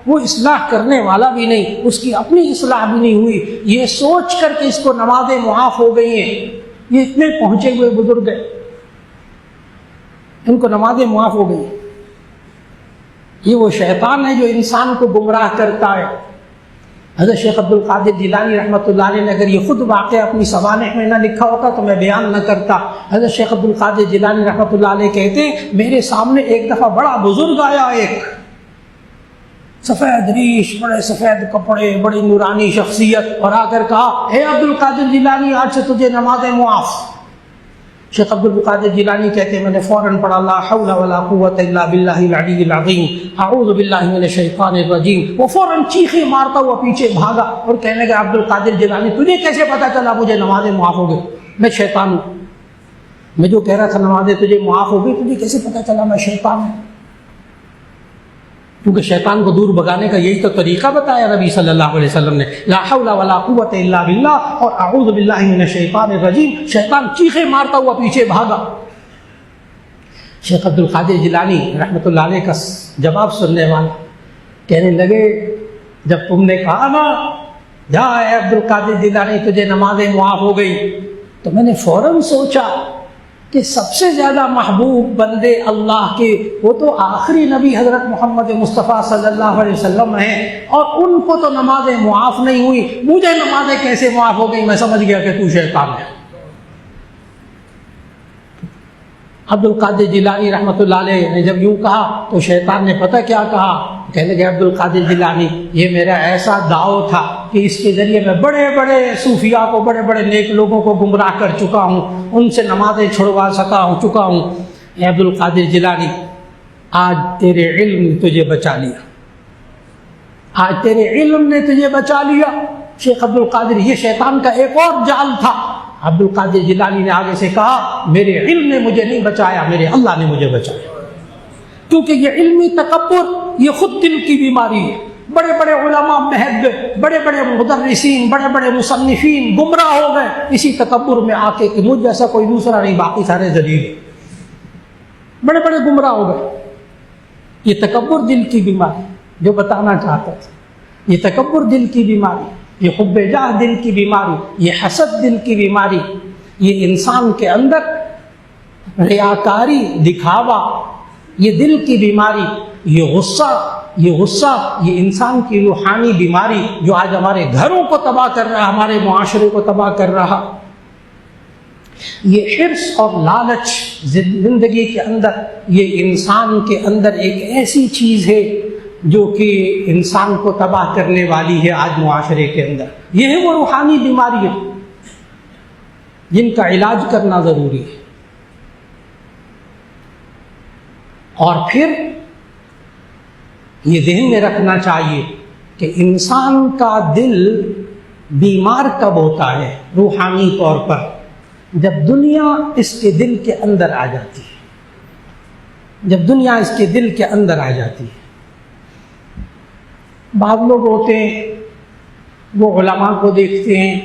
Speaker 2: وہ اصلاح کرنے والا بھی نہیں, اس کی اپنی اصلاح بھی نہیں ہوئی, یہ سوچ کر کہ اس کو نمازیں معاف ہو گئی ہیں, یہ اتنے پہنچے ہوئے بزرگ ہیں. ان کو نمازیں معاف ہو گئی. یہ وہ شیطان ہے جو انسان کو گمراہ کرتا ہے. حضرت شیخ عبد القادر جیلانی رحمۃ اللہ علیہ نے اگر یہ خود واقعہ اپنی سوانح میں نہ لکھا ہوتا تو میں بیان نہ کرتا. حضرت شیخ عبد القادر جیلانی رحمۃ اللہ علیہ کہتے ہیں میرے سامنے ایک دفعہ بڑا بزرگ آیا, ایک سفید ریش, بڑے سفید کپڑے, بڑی نورانی شخصیت, اور آ کر کہا اے عبد القادر جیلانی آج سے تجھے نمازیں معاف. شیخ عبد القادر جیلانی کہتے ہیں میں نے فوراً پڑھا لا حول ولا قوت الا باللہ العلی العظیم اعوذ باللہ من الشیطان الرجیم. وہ فوراً چیخیں مارتا ہوا پیچھے بھاگا اور کہنے لگا عبد القادر جیلانی تجھے کیسے پتا چلا مجھے نمازیں معاف ہو گئی؟ میں شیطان ہوں. میں جو کہہ رہا تھا نمازیں تجھے معاف ہو گئی تجھے کیسے پتا چلا میں شیطان ہوں؟ کیونکہ شیطان کو دور بھگانے کا یہی تو طریقہ بتایا نبی صلی اللہ علیہ وسلم نے, لا حول ولا قوت الا باللہ اور اعوذ باللہ من الشیطان الرجیم. شیطان چیخیں مارتا ہوا پیچھے بھاگا. شیخ عبد القادر جیلانی رحمۃ اللہ علیہ کا جواب سننے والا کہنے لگے جب تم نے کہا نا جا اے عبد القادر جیلانی تجھے نمازیں معاف ہو گئی, تو میں نے فوراً سوچا کہ سب سے زیادہ محبوب بندے اللہ کے وہ تو آخری نبی حضرت محمد مصطفیٰ صلی اللہ علیہ وسلم ہیں, اور ان کو تو نمازیں معاف نہیں ہوئی, مجھے نمازیں کیسے معاف ہو گئی؟ میں سمجھ گیا کہ تو شیطان ہے. عبد القادر جیلانی رحمۃ اللہ علیہ نے جب یوں کہا تو شیطان نے پتہ کیا کہا, کہنے لگے عبد القادر جیلانی یہ میرا ایسا دعو تھا کہ اس کے ذریعے میں بڑے بڑے صوفیاء کو, بڑے بڑے نیک لوگوں کو گمراہ کر چکا ہوں, ان سے نمازیں چھڑوا چکا ہوں. اے عبد القادر جیلانی آج تیرے علم نے تجھے بچا لیا, آج تیرے علم نے تجھے بچا لیا. شیخ عبد القادر یہ شیطان کا ایک اور جال تھا. عبد القادر جیلانی نے آگے سے کہا میرے علم نے مجھے نہیں بچایا, میرے اللہ نے مجھے بچایا. کیونکہ یہ علمی تکبر یہ خود دل کی بیماری ہے. بڑے بڑے علماء بہت گئے, بڑے بڑے مدرسین, بڑے بڑے مصنفین گمراہ ہو گئے اسی تکبر میں آ کے کہ مجھ جیسا کوئی دوسرا نہیں, باقی سارے ذلیل, بڑے بڑے گمراہ ہو گئے. یہ تکبر دل کی بیماری جو بتانا چاہتا تھا, یہ تکبر دل کی بیماری, یہ حب جاہ دل کی بیماری, یہ حسد دل کی بیماری, یہ انسان کے اندر ریاکاری, دکھاوا, یہ دل کی بیماری, یہ غصہ, یہ انسان کی روحانی بیماری جو آج ہمارے گھروں کو تباہ کر رہا, ہمارے معاشرے کو تباہ کر رہا. یہ حرص اور لالچ زندگی کے اندر, یہ انسان کے اندر ایک ایسی چیز ہے جو کہ انسان کو تباہ کرنے والی ہے آج معاشرے کے اندر. یہ ہے وہ روحانی بیماری جن کا علاج کرنا ضروری ہے. اور پھر یہ ذہن میں رکھنا چاہیے کہ انسان کا دل بیمار کب ہوتا ہے روحانی طور پر؟ جب دنیا اس کے دل کے اندر آ جاتی ہے, جب دنیا اس کے دل کے اندر آ جاتی ہے. بعض لوگ ہوتے ہیں وہ علماء کو دیکھتے ہیں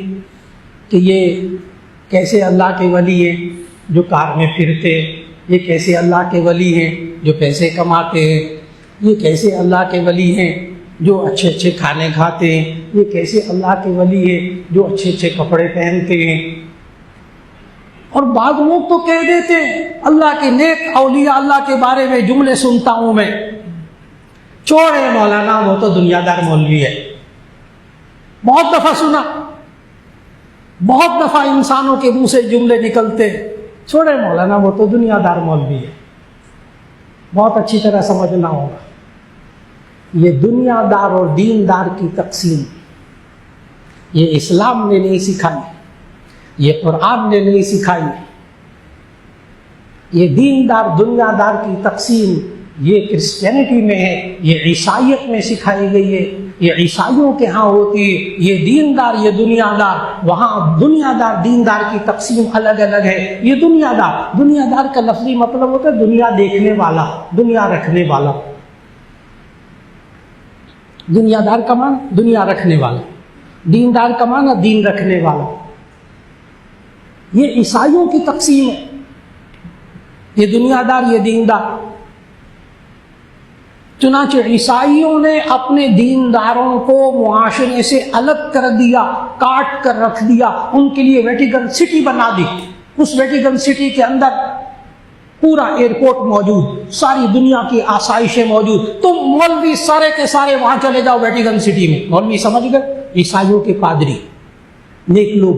Speaker 2: کہ یہ کیسے اللہ کے ولی ہیں جو کار میں پھرتے, یہ کیسے اللہ کے ولی ہیں جو پیسے کماتے ہیں, یہ کیسے اللہ کے ولی ہیں جو اچھے اچھے کھانے کھاتے ہیں, یہ کیسے اللہ کے ولی ہیں جو اچھے اچھے کپڑے پہنتے ہیں. اور بعض لوگ تو کہہ دیتے ہیں اللہ کے نیک اولیاء اللہ کے بارے میں جملے سنتا ہوں میں, چھوڑے مولانا وہ تو دنیا دار مولوی ہے. بہت دفعہ سنا, بہت دفعہ انسانوں کے منہ سے جملے نکلتے, چھوڑے مولانا وہ تو دنیا دار مولوی ہے. بہت اچھی طرح سمجھنا ہوگا یہ دنیا دار اور دین دار کی تقسیم یہ اسلام نے نہیں سکھائی, یہ قرآن نے نہیں سکھائی. یہ دین دار دنیا دار کی تقسیم یہ کرسچینٹی میں ہے, یہ عیسائیت میں سکھائی گئی ہے, یہ عیسائیوں کے ہاں ہوتی ہے. یہ دین دار یہ دنیا دار, وہاں دنیا دار دین دار کی تقسیم الگ الگ ہے. یہ دنیا دار کا لفظی مطلب ہوتا ہے دنیا دیکھنے والا, دنیا رکھنے والا. دنیا دار کا معنی دنیا رکھنے والا, دین دار کا معنی دین رکھنے والا. یہ عیسائیوں کی تقسیم ہے, یہ دنیا دار یہ دین دار. چنانچہ عیسائیوں نے اپنے دینداروں کو معاشرے سے الگ کر دیا, کاٹ کر رکھ دیا, ان کے لیے ویٹیکن سٹی بنا دی. اس ویٹیکن سٹی کے اندر پورا ایئرپورٹ موجود، ساری دنیا کی آسائشیں موجود، تم مولوی سارے کے سارے وہاں چلے جاؤ ویٹیکن سٹی میں، مولوی سمجھ گئے، عیسائیوں کے پادری، نیک لوگ،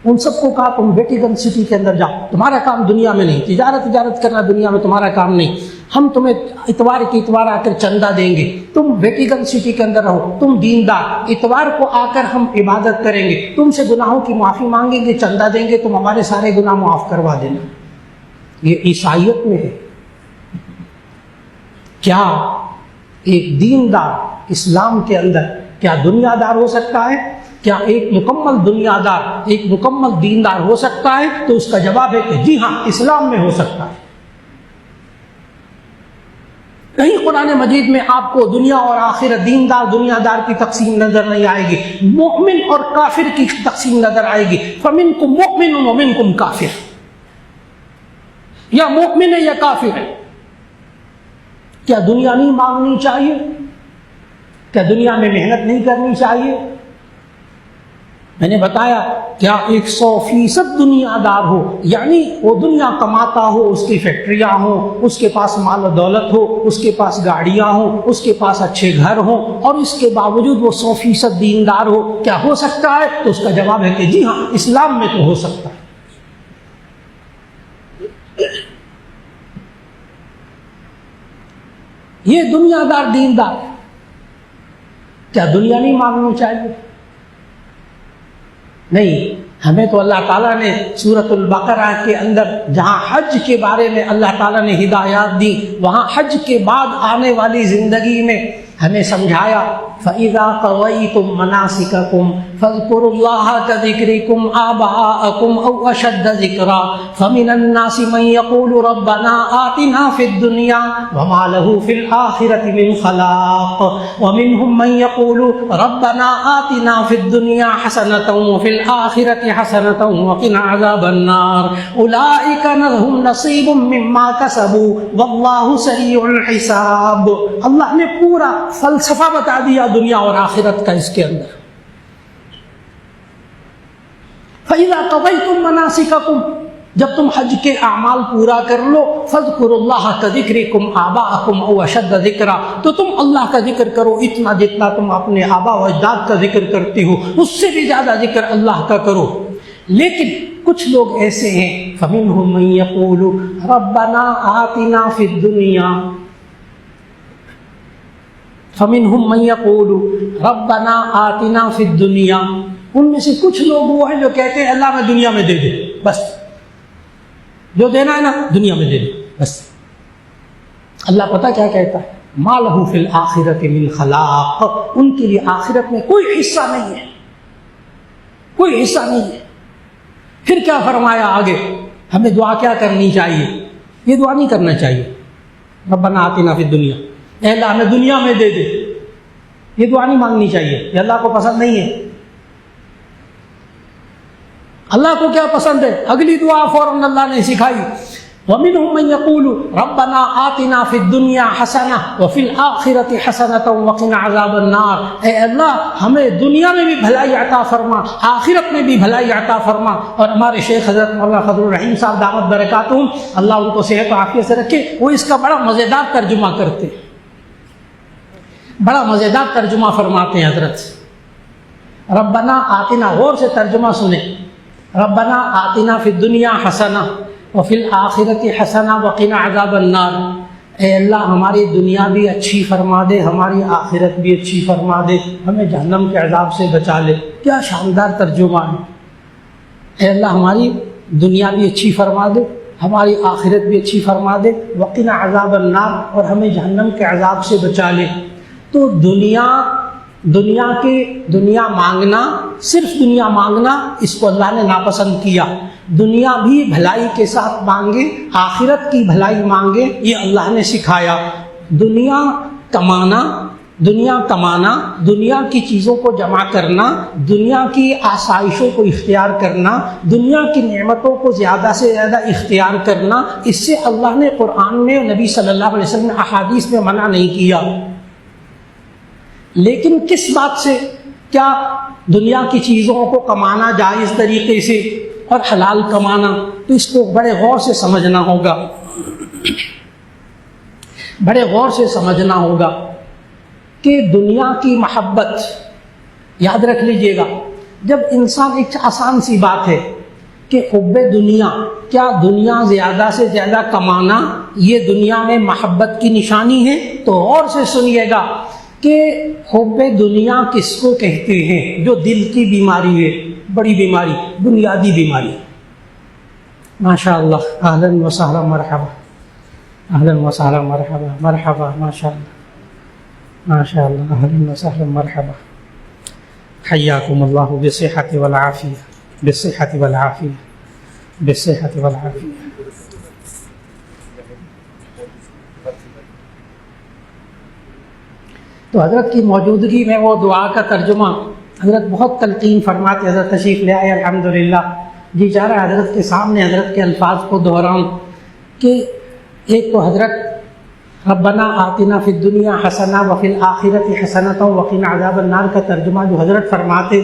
Speaker 2: ان سب کو کہا تم ویٹیکن سٹی کے اندر جاؤ، تمہارا کام دنیا میں نہیں، تجارت کرنا دنیا میں تمہارا کام نہیں، ہم تمہیں اتوار کی اتوار آ کر چندہ دیں گے، تم ویٹیکن سٹی کے اندر رہو، تم دیندار، اتوار کو آ کر ہم عبادت کریں گے، تم سے گناہوں کی معافی مانگیں گے، چندہ دیں گے، تم ہمارے سارے گناہ معاف کروا دینا۔ یہ عیسائیت میں ہے۔ کیا ایک دیندار اسلام کے اندر کیا دنیا دار ہو سکتا ہے؟ کیا ایک مکمل دنیا دار ایک مکمل دیندار ہو سکتا ہے؟ تو اس کا جواب ہے کہ جی ہاں، اسلام میں ہو سکتا ہے۔ کہیں قرآن مجید میں آپ کو دنیا اور آخرت، دیندار دنیا دار کی تقسیم نظر نہیں آئے گی، مومن اور کافر کی تقسیم نظر آئے گی۔ فَمِنْكُمْ مُؤْمِنٌ وَمِنْكُمْ کافر، یا مومن ہے یا کافر ہے۔ کیا دنیا نہیں مانگنی چاہیے؟ کیا دنیا میں محنت نہیں کرنی چاہیے؟ میں نے بتایا کیا 100% دنیا دار ہو، یعنی وہ دنیا کماتا ہو، اس کی فیکٹریاں ہوں، اس کے پاس مال و دولت ہو، اس کے پاس گاڑیاں ہوں، اس کے پاس اچھے گھر ہوں، اور اس کے باوجود وہ 100% دیندار ہو، کیا ہو سکتا ہے؟ تو اس کا جواب ہے کہ جی ہاں، اسلام میں تو ہو سکتا ہے۔ یہ دنیا دار دیندار، کیا دنیا نہیں مانگنی چاہیے؟ نہیں، ہمیں تو اللہ تعالیٰ نے سورۃ البقرہ کے اندر جہاں حج کے بارے میں اللہ تعالیٰ نے ہدایات دی، وہاں حج کے بعد آنے والی زندگی میں ہمیں سمجھایا فَإِذَا قَضَيْتُم مَّنَاسِكَكُمْ فَاذْكُرُوا اللَّهَ كَذِكْرِكُمْ آبَاءَكُمْ أَوْ أَشَدَّ ذِكْرًا فَمِنَ النَّاسِ مَن يَقُولُ رَبَّنَا آتِنَا فِي الدُّنْيَا وَمَا لَهُ فِي الْآخِرَةِ مِنْ خَلَاقٍ وَمِنْهُم مَّن يَقُولُ رَبَّنَا آتِنَا فِي الدُّنْيَا حَسَنَةً وَفِي الْآخِرَةِ حَسَنَةً وَقِنَا عَذَابَ النَّارِ أُولَٰئِكَ لَهُمْ نَصِيبٌ مِّمَّا كَسَبُوا وَاللَّهُ سَرِيعُ الْحِسَابِ۔ اللہ نے پورا فلسفہ بتا دیا دنیا اور آخرت کا اس کے اندر۔ فَإِذَا قَضَيْتُم مَّنَاسِكَكُمْ، جب تم حج کے اعمال پورا کر لو، فَاذْكُرُوا اللَّهَ كَذِكْرِكُمْ آبَاءَكُمْ أَوْ أَشَدَّ ذِكْرًا، تو تم اللہ کا ذکر کرو اتنا جتنا تم اپنے آبا و اجداد کا ذکر کرتے ہو، اس سے بھی زیادہ ذکر اللہ کا کرو۔ لیکن کچھ لوگ ایسے ہیں فَمِنْهُم مَّن يَقُولُ رَبَّنَا آتِنَا فِي الدُّنْيَا فَمِنْهُم مَّن يَقُولُ رَبَّنَا آتِنَا فِي الدُّنْيَا، ان میں سے کچھ لوگ وہ ہیں جو کہتے ہیں اللہ میں دنیا میں دے دے، بس جو دینا ہے نا دنیا میں دے دے بس۔ اللہ پتہ کیا کہتا ہے؟ مَا لَهُ فِي الْآخِرَةِ مِنْ خَلَاقٍ، ان کے لیے آخرت میں کوئی حصہ نہیں ہے، کوئی حصہ نہیں ہے۔ پھر کیا فرمایا آگے؟ ہمیں دعا کیا کرنی چاہیے؟ یہ دعا نہیں کرنا چاہیے ربنا آتنا فی الدنیا، اے اللہ ہمیں دنیا میں دے دے، یہ دعا نہیں مانگنی چاہیے، یہ اللہ کو پسند نہیں ہے۔ اللہ کو کیا پسند ہے؟ اگلی دعا فوراً اللہ نے سکھائی وَمِنْهُم مَّن يَقُولُ رَبَّنَا آتِنَا فِي الدُّنْيَا حَسَنَةً وَفِي الْآخِرَةِ حَسَنَةً وَقِنَا عَذَابَ النَّارِ، اے اللہ ہمیں دنیا میں بھی بھلائی عطا فرما، آخرت میں بھی بھلائی عطا فرما۔ اور ہمارے شیخ حضرت مولانا فضل الرحیم صاحب دامت برکاتہم، اللہ ان کو صحت و عافیت سے رکھے، وہ اس کا بڑا مزیدار ترجمہ کرتے ہیں، بڑا مزیدار ترجمہ فرماتے ہیں حضرت۔ ربنا آتنا، غور سے ترجمہ سنیں، ربنا آتنا فی الدنیا حسنہ وفی الآخرۃ حسنہ وقنا عذاب النار، اے اللہ ہماری دنیا بھی اچھی فرما دے، ہماری آخرت بھی اچھی فرما دے، ہمیں جہنم کے عذاب سے بچا لے۔ کیا شاندار ترجمہ ہے! اے اللہ ہماری دنیا بھی اچھی فرما دے، ہماری آخرت بھی اچھی فرما دے، وقنا عذاب النار، اور ہمیں جہنم کے عذاب سے بچا لے۔ تو دنیا مانگنا، صرف دنیا مانگنا، اس کو اللہ نے ناپسند کیا۔ دنیا بھی بھلائی کے ساتھ مانگے، آخرت کی بھلائی مانگے، یہ اللہ نے سکھایا۔ دنیا کمانا، دنیا کی چیزوں کو جمع کرنا، دنیا کی آسائشوں کو اختیار کرنا، دنیا کی نعمتوں کو زیادہ سے زیادہ اختیار کرنا، اس سے اللہ نے قرآن میں، نبی صلی اللہ علیہ وسلم نے احادیث میں منع نہیں کیا۔ لیکن کس بات سے؟ کیا دنیا کی چیزوں کو کمانا جائز طریقے سے اور حلال کمانا؟ تو اس کو بڑے غور سے سمجھنا ہوگا۔ بڑے غور سے سمجھنا ہوگا کہ دنیا کی محبت، یاد رکھ لیجئے گا، جب انسان، ایک آسان سی بات ہے کہ حب دنیا، کیا دنیا زیادہ سے زیادہ کمانا یہ دنیا میں محبت کی نشانی ہے؟ تو غور سے سنیے گا کہ حب دنیا کس کو کہتے ہیں؟ جو دل کی بیماری ہے، بڑی بیماری، بنیادی بیماری۔ ماشاء اللہ، اہلاً و سہلا، مرحبا، اہلاً و سہلا، مرحبا مرحبا، ماشاء اللہ ماشاء اللہ، اہلاً و سہلا، مرحبا، حیاکم اللہ بالصحۃ والعافیہ، بالصحۃ والعافیہ، بالصحۃ والعافیہ۔ تو حضرت کی موجودگی میں وہ دعا کا ترجمہ حضرت بہت تلقین فرماتے، حضرت تشریف لے آئے الحمدللہ۔ جی چاہ رہا ہے حضرت کے سامنے حضرت کے الفاظ کو دہراؤں کہ ایک تو حضرت ربنا آتنا فی الدنیا حسنہ وفی الآخرۃ حسنۃ وقنا عذاب النار کا ترجمہ جو حضرت فرماتے،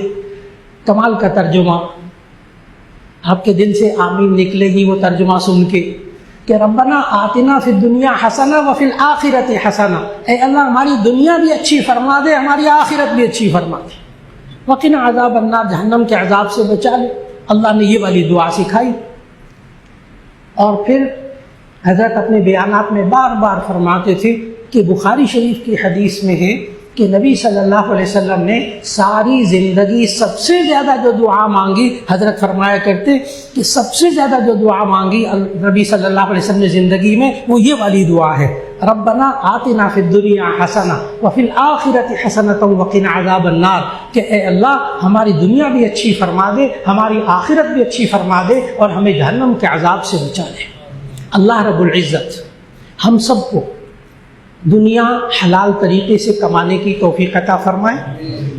Speaker 2: کمال کا ترجمہ، آپ کے دل سے آمین نکلے گی وہ ترجمہ سن کے کہ ربنا آتنا فی الدنیا حسنہ وفی الآخرۃ حسنہ، اے اللہ ہماری دنیا بھی اچھی فرما دے، ہماری آخرت بھی اچھی فرما دے، وقنا عذاب النار، جہنم کے عذاب سے بچا لے۔ اللہ نے یہ والی دعا سکھائی۔ اور پھر حضرت اپنے بیانات میں بار بار فرماتے تھے کہ بخاری شریف کی حدیث میں ہے کہ نبی صلی اللہ علیہ وسلم نے ساری زندگی سب سے زیادہ جو دعا مانگی، حضرت فرمایا کرتے کہ سب سے زیادہ جو دعا مانگی نبی صلی اللہ علیہ وسلم نے زندگی میں، وہ یہ والی دعا ہے، ربنا آتنا فی الدنیا حسنہ وفی الآخرۃ حسنۃ وقنا عذاب النار، کہ اے اللہ ہماری دنیا بھی اچھی فرما دے، ہماری آخرت بھی اچھی فرما دے، اور ہمیں جہنم کے عذاب سے بچا دے۔ اللہ رب العزت ہم سب کو دنیا حلال طریقے سے کمانے کی توفیق عطا فرمائے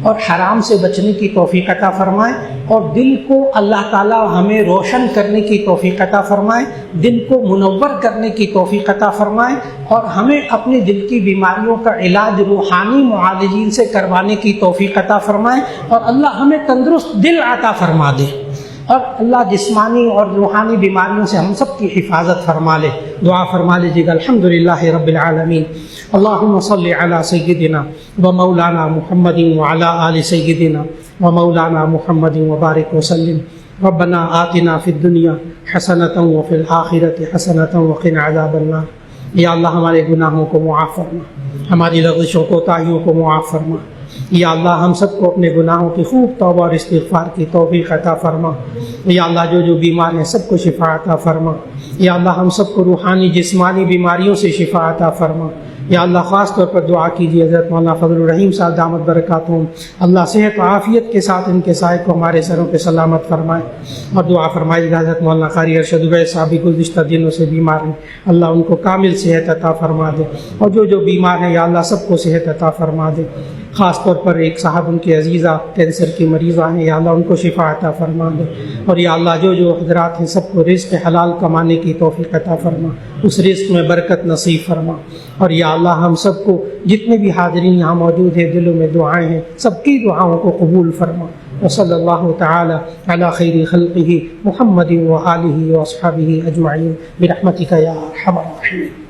Speaker 2: اور حرام سے بچنے کی توفیق عطا فرمائے، اور دل کو اللہ تعالی ہمیں روشن کرنے کی توفیق عطا فرمائے، دل کو منور کرنے کی توفیق عطا فرمائے، اور ہمیں اپنے دل کی بیماریوں کا علاج روحانی معالجین سے کروانے کی توفیق عطا فرمائے، اور اللہ ہمیں تندرست دل عطا فرما دے، اور اللہ جسمانی اور روحانی بیماریوں سے ہم سب کی حفاظت فرما لے۔ دعا فرما لیجیے گا۔ الحمدللہ رب العالمین، اللہم صلی علی سیدنا و مولانا محمد وعلی آل سیدنا و مولانا محمد وبارک وسلم۔ ربنا آتنا فی الدنیا حسنۃ وفی الآخرۃ حسنۃ وقنا عذاب النار۔ یا اللہ ہمارے گناہوں کو معاف فرما، ہماری لغزشوں کوتاہیوں کو معاف فرما۔ یا اللہ ہم سب کو اپنے گناہوں کی خوب توبہ اور استغفار کی توفیق عطا فرما۔ یا اللہ جو بیمار ہیں سب کو شفا عطا فرما۔ یا اللہ ہم سب کو روحانی جسمانی بیماریوں سے شفا عطا فرما۔ یا اللہ خاص طور پر دعا کیجیے حضرت مولانا فضل الرحیم صاحب دامت برکاتہم، اللہ صحت و عافیت کے ساتھ ان کے سائے کو ہمارے سروں پہ سلامت فرمائے، اور دعا فرمائیے گا حضرت مولانا قاری ارشد عبید صاحب بھی گزشتہ دنوں سے بیمار ہیں، اللہ ان کو کامل صحت عطا فرما دے، اور جو بیمار ہیں یا اللہ سب کو صحت عطا فرما دے۔ خاص طور پر ایک صاحب ان کی عزیزہ کینسر کی مریضہ ہیں، یا اللہ ان کو شفا عطا فرما دے، اور یا اللہ جو حضرات ہیں سب کو رزق حلال کمانے کی توفیق عطا فرما، اس رزق میں برکت نصیب فرما، اور یا اللہ ہم سب کو جتنے بھی حاضرین یہاں موجود ہیں دلوں میں دعائیں ہیں سب کی دعاؤں کو قبول فرما۔ وصلی اللہ تعالی علی خیر خلقہ محمد و آلہ و اصحابہ اجمعین برحمتک یا ارحم الراحمین۔